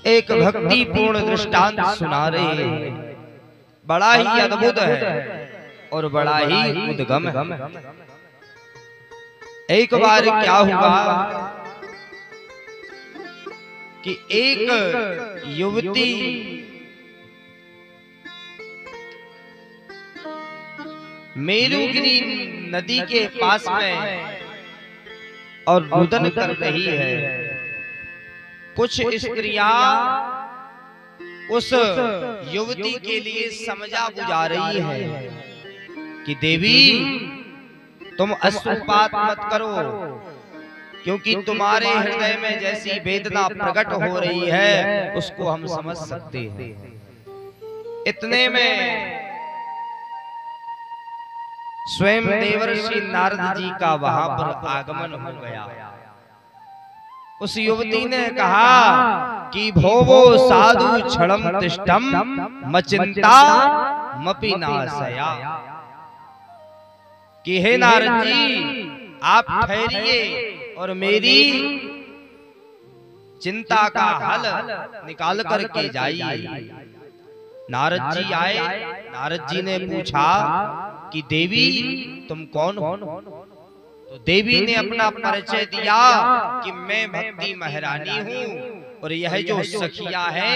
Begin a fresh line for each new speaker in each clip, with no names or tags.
एक भक्ति पूर्ण दृष्टांत सुना रहे हैं। बड़ा ही अद्भुत है और बड़ा ही उद्गम है। एक बार क्या हुआ कि एक युवती मेरुगिरी नदी के पास में और रुदन कर रही है। कुछ स्त्रियां उस युवती के लिए समझा बुझा रही है कि देवी तुम अश्रुपात मत करो, क्योंकि तुम्हारे हृदय में जैसी वेदना प्रकट हो रही है उसको हम समझ सकते हैं। इतने में स्वयं देवर्षि नारद जी का वहां पर आगमन हो गया। उस युवती ने कहा कि भोवो साधु क्षणम तिष्ठम मचिंता मपि नाशया, कि हे नारद जी आप ठहरिए और मेरी चिंता का हल निकाल करके जाइए। नारद जी आए। नारद जी ने पूछा कि देवी तुम कौन हो? तो देवी ने अपना परिचय दिया कि मैं भक्ति महारानी हूँ और यह जो सखिया है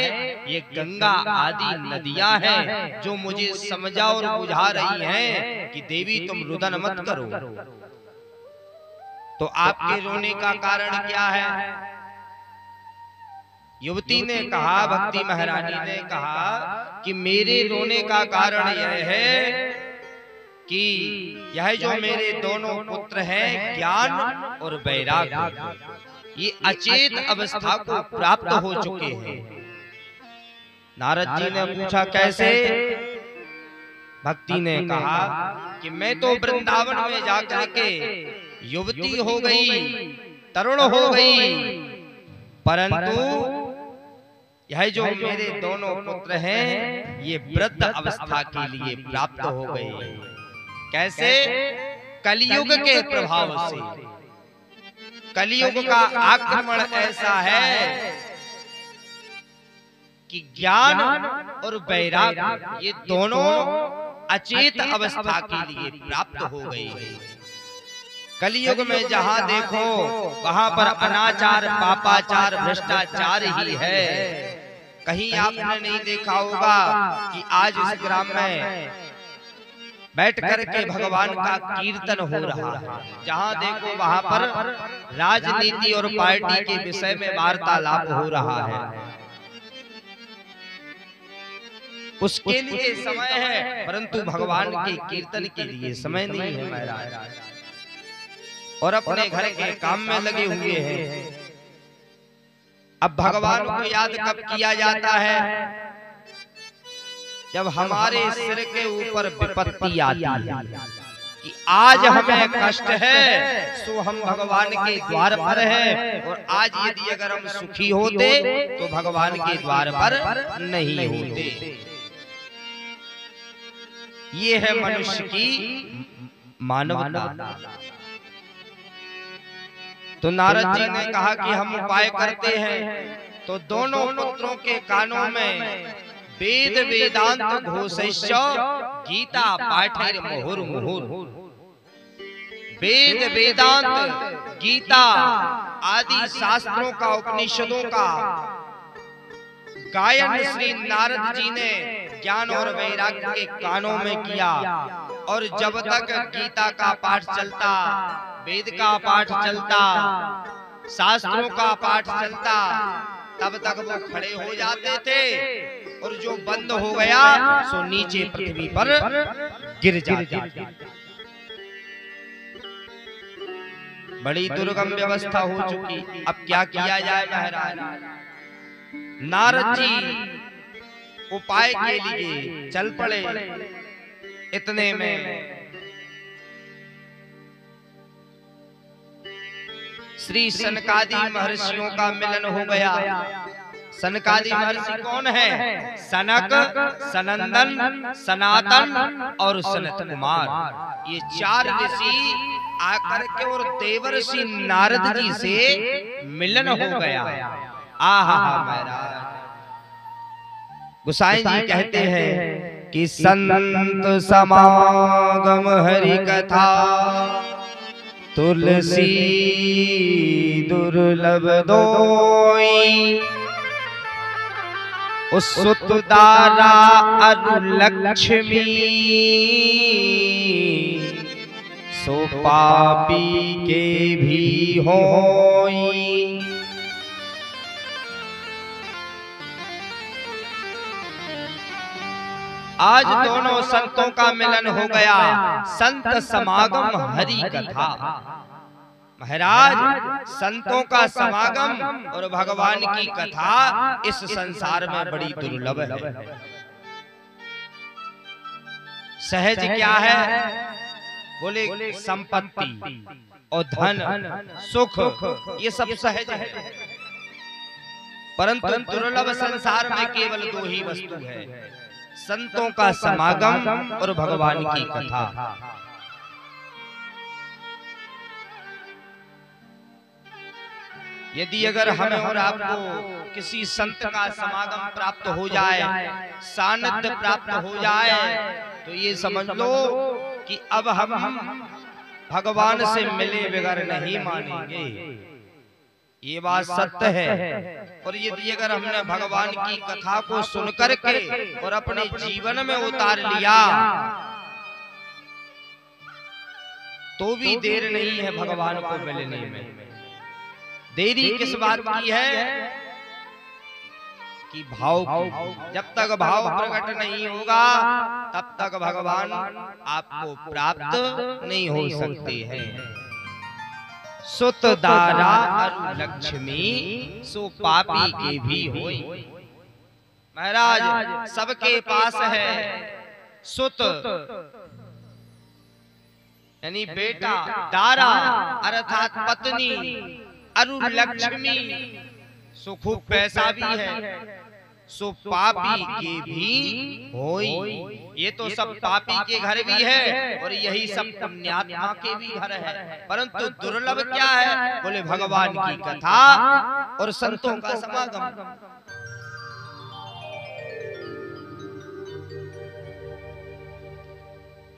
ये गंगा आदि नदियां हैं जो मुझे समझा और बुझा रही हैं कि देवी तुम रुदन मत करो। तो आपके रोने का कारण क्या है? युवती ने कहा, भक्ति महारानी ने कहा कि मेरे रोने का कारण यह है कि यह जो मेरे दोनों पुत्र हैं ज्ञान और वैराग्य, ये अचेत अवस्था को प्राप्त हो चुके हैं। नारद जी ने पूछा कैसे? भक्ति ने कहा कि मैं तो वृंदावन में जाकर के युवती हो गई, तरुण हो गई, परंतु यह जो मेरे दोनों पुत्र हैं ये वृद्ध अवस्था के लिए प्राप्त हो गए। कैसे? कलियुग के प्रभाव से। कलियुग का आक्रमण ऐसा है कि ज्ञान और वैराग्य ये दोनों अचेत अवस्था के लिए प्राप्त हो गए। कलियुग में जहां देखो वहां पर अनाचार, पापाचार, भ्रष्टाचार ही है। कहीं आपने नहीं देखा होगा कि आज इस ग्राम में बैठ करके भगवान का कीर्तन हो रहा है। जहां देखो वहां पर राजनीति और पार्टी के विषय में वार्तालाप हो रहा है। उसके लिए समय है परंतु भगवान के कीर्तन के लिए समय नहीं है महाराज, और अपने घर के काम में लगे हुए हैं। अब भगवान को याद कब किया जाता है? जब हमारे सिर के ऊपर विपत्ति आती है कि आज हमें कष्ट है सो हम भगवान के द्वार पर हैं, और आज यदि अगर हम सुखी होते तो भगवान के द्वार पर नहीं होते। ये है मनुष्य की मानवता। तो नारद जी ने कहा कि हम उपाय करते हैं। तो दोनों पुत्रों के कानों में वेद वेदांत घोषयश्च गीता पाठैर मुहुर मुहुर, वेद वेदांत गीता आदि शास्त्रों का, उपनिषदों का गायन श्री नारद जी ने ज्ञान और वैराग्य के कानों में किया। और जब तक गीता का पाठ चलता, वेद का पाठ चलता, शास्त्रों का पाठ चलता, तब तक वो खड़े हो जाते थे, और जो बंद हो गया सो नीचे पृथ्वी पर गिर जाते थे। बड़ी दुर्गम व्यवस्था हो चुकी। अब क्या किया जाए महाराज? नारद जी उपाय के लिए चल पड़े। इतने में श्री सनकादि महर्षियों का मिलन हो गया। सनकादि महर्षि कौन है? सनक, सनंदन, सनातन और सनत कुमार। ये चार ऋषि आकर के और देवर्षि नारद जी से मिलन हो गया। आहा महाराज, गोसाई जी कहते हैं कि संत समागम हरि कथा तुलसी दुर्लभ दोई, सुत दारा अरु लक्ष्मी, सो पापी के भी होई। आज दोनों संतों का मिलन हो गया, संत समागम हरि कथा। महाराज, संतों का समागम और भगवान की कथा इस संसार में बड़ी दुर्लभ है। सहज क्या है? बोले संपत्ति और धन सुख, ये सब सहज है, परंतु दुर्लभ संसार में केवल दो ही वस्तु है, संतों का समागम और भगवान की कथा। यदि अगर हमें और आपको किसी संत का समागम प्राप्त हो जाए, सानिध्य प्राप्त हो जाए, तो ये समझ लो कि अब हम भगवान से मिले बगैर नहीं मानेंगे। ये बात सत्य है। और यदि अगर हमने भगवान की कथा को सुनकर के और अपने जीवन में उतार लिया, तो भी देर नहीं है भगवान को मिलने में। देरी किस बात की है? कि भाव की। जब तक भाव प्रकट नहीं होगा तब तक भगवान आपको प्राप्त नहीं हो सकते हैं। सुत दारा अरु लक्ष्मी, सो पापी के भी होई। महाराज, सबके पास है सुत यानी बेटा, दारा अर्थात पत्नी, अरु लक्ष्मी सो खूब पैसा भी है, सो पापी के भी होई। ये तो सब पापी के घर भी है और यही सब पुण्यात्मा के भी घर है, परंतु दुर्लभ क्या है? बोले भगवान की कथा और संतों का समागम।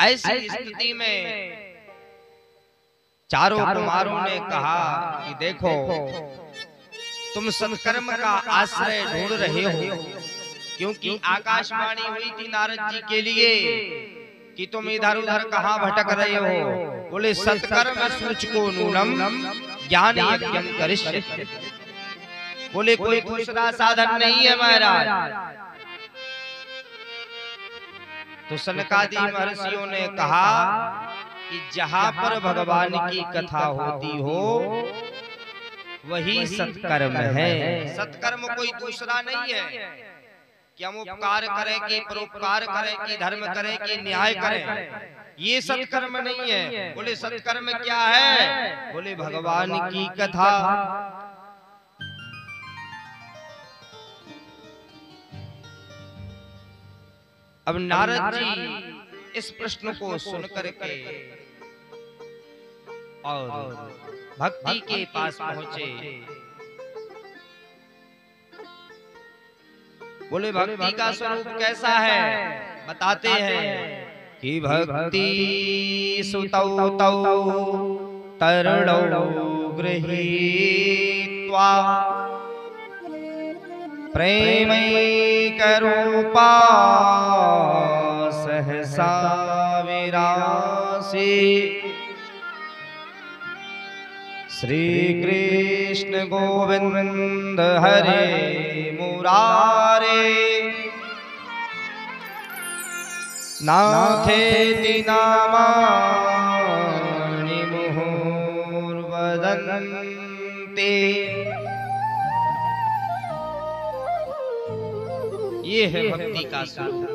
ऐसी स्थिति में चारों कुमारों ने कहा कि देखो, तुम सत्कर्म का आश्रय ढूंढ रहे हो, क्योंकि आकाशवाणी हुई थी नारद जी के लिए कि तुम इधर उधर कहां भटक रहे हो। बोले सत्कर्म सूच को नूनम ज्ञान यज्ञम करिष्यति। बोले कोई दूसरा साधन नहीं है महाराज। तो सनकादि महर्षियों ने कहा कि जहां पर भगवान की कथा होती हो वही सत्कर्म है। सत्कर्म कोई दूसरा नहीं है कि हम उपकार करें कि परोपकार करें कि धर्म करें कि न्याय करें, ये सत्कर्म नहीं है। बोले सत्कर्म क्या है? बोले भगवान की कथा। अब नारद जी इस प्रश्न को सुन करके और भक्ति के पास पहुंचे। बोले भक्ति का स्वरूप कैसा है? बताते हैं कि भक्ति सुतौ तौ तरणौ गृहीत्वा प्रेमैकरूपा सहसा विरासी। श्री कृष्ण गोविंद हरे मुरारे, नाथेति नामानि मुहुर्वदन्ते। ये है भक्ति का स्वरूप।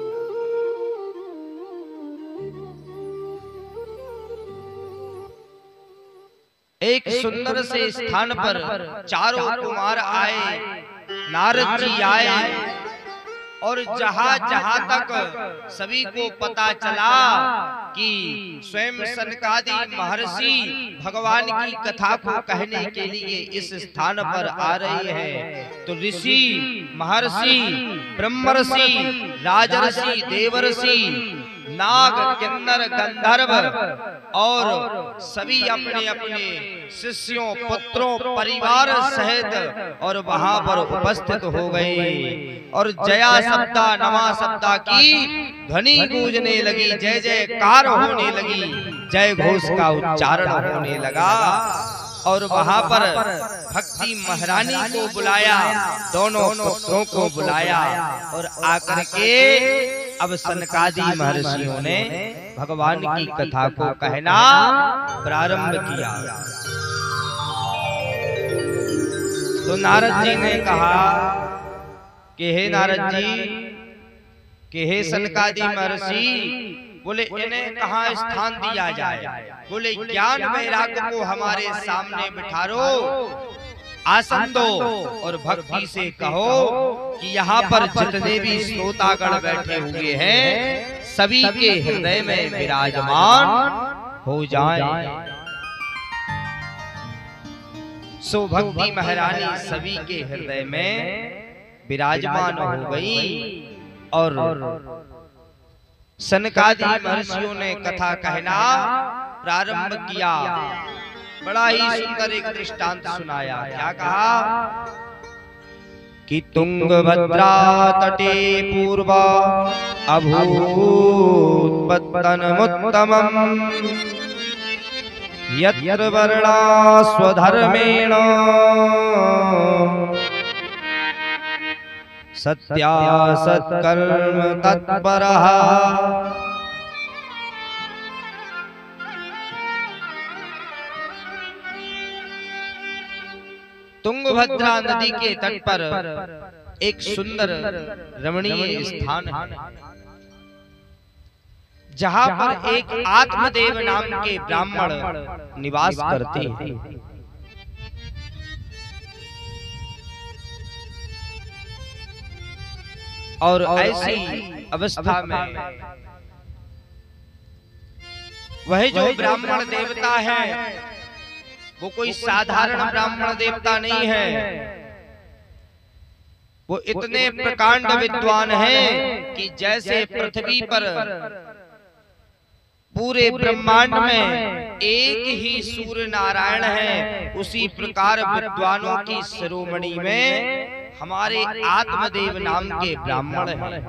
एक सुंदर से स्थान पर चारों कुमार आए, नारद जी आए, और जहां जहां तक सभी को पता चला कि स्वयं सनकादि महर्षि भगवान की कथा को कहने के लिए इस स्थान पर आ रहे हैं, तो ऋषि महर्षि ब्रह्मर्षि, राजर्षि, देवर्षि, नाग, किन्नर, गंधर्व और सभी अपने अपने शिष्यों, पुत्रों, परिवार सहित और वहां पर उपस्थित हो गए। और जया शब्दा, नमा शब्दा की ध्वनि गूंजने लगी, जय जयकार होने लगी, जय घोष का उच्चारण होने लगा। और वहां पर भक्ति महारानी को बुलाया, दोनों पुत्रों को बुलाया और आकर के अब सनकादि महर्षियों ने भगवान की कथा को कहना प्रारंभ किया। तो नारद जी ने कहा कि हे नारद जी, कि हे सनकादि महर्षि, बोले इन्हें कहाँ स्थान दिया जाए? बोले ज्ञान वैराग्य को हमारे सामने बिठारो, आसन दो और भक्ति से कहो कि यहाँ पर जितने भी श्रोतागण बैठे हुए हैं सभी के हृदय में विराजमान हो जाएं। सो भक्ति महारानी सभी के हृदय में विराजमान हो गई और सनकादि महर्षियों ने कथा कहना प्रारंभ किया। बड़ा ही सुंदर एक दृष्टांत सुनाया। क्या कहा कि तुंगभद्रा तटे पूर्वा अभूत पत्तनमुत्तमम् यत्र वर्णा स्वधर्मेण सत्या सत्कर्म तत्परः। तुंगभद्रा नदी के तट पर एक सुंदर रमणीय स्थान है, जहां पर एक आत्मदेव नाम के ब्राह्मण निवास करते हैं। और ऐसी अवस्था में वह जो ब्राह्मण देवता है वो कोई साधारण ब्राह्मण देवता नहीं है, वो इतने प्रकांड विद्वान हैं कि जैसे पृथ्वी पर पूरे ब्रह्मांड में एक ही सूर्य नारायण है, उसी प्रकार विद्वानों की शिरोमणि में हमारे आत्मदेव नाम के ब्राह्मण हैं।